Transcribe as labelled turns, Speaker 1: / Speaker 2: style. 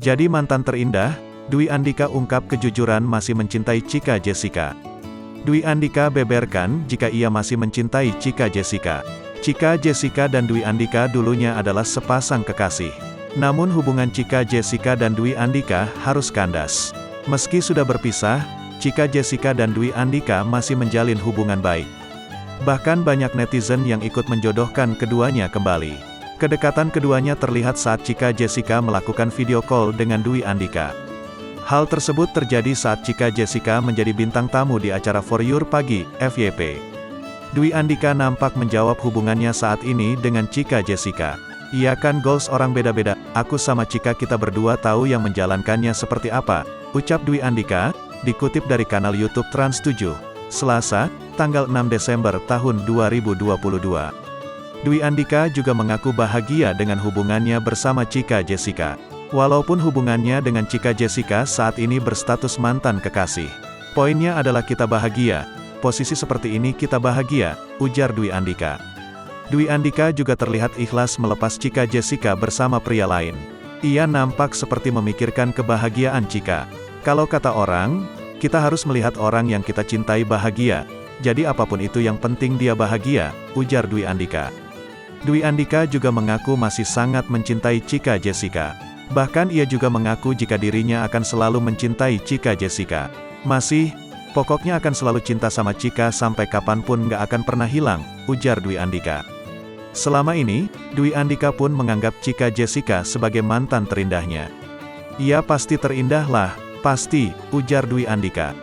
Speaker 1: Jadi mantan terindah, Dwi Andika ungkap kejujuran masih mencintai Chika Jessica. Dwi Andika beberkan jika ia masih mencintai Chika Jessica. Chika Jessica dan Dwi Andika dulunya adalah sepasang kekasih. Namun hubungan Chika Jessica dan Dwi Andika harus kandas. Meski sudah berpisah, Chika Jessica dan Dwi Andika masih menjalin hubungan baik. Bahkan banyak netizen yang ikut menjodohkan keduanya kembali. Kedekatan keduanya terlihat saat Chika Jessica melakukan video call dengan Dwi Andika. Hal tersebut terjadi saat Chika Jessica menjadi bintang tamu di acara For Your Pagi, FYP. Dwi Andika nampak menjawab hubungannya saat ini dengan Chika Jessica. Iya kan goals orang beda-beda, aku sama Chika kita berdua tahu yang menjalankannya seperti apa, ucap Dwi Andika, dikutip dari kanal YouTube Trans 7, Selasa, tanggal 6 Desember tahun 2022. Dwi Andika juga mengaku bahagia dengan hubungannya bersama Chika Jessica. Walaupun hubungannya dengan Chika Jessica saat ini berstatus mantan kekasih. Poinnya adalah kita bahagia, posisi seperti ini kita bahagia, ujar Dwi Andika. Dwi Andika juga terlihat ikhlas melepas Chika Jessica bersama pria lain. Ia nampak seperti memikirkan kebahagiaan Chika. Kalau kata orang, kita harus melihat orang yang kita cintai bahagia, jadi apapun itu yang penting dia bahagia, ujar Dwi Andika. Dwi Andika juga mengaku masih sangat mencintai Chika Jessica. Bahkan ia juga mengaku jika dirinya akan selalu mencintai Chika Jessica. Masih, pokoknya akan selalu cinta sama Chika sampai kapanpun gak akan pernah hilang, ujar Dwi Andika. Selama ini, Dwi Andika pun menganggap Chika Jessica sebagai mantan terindahnya. Ia pasti terindah lah, pasti, ujar Dwi Andika.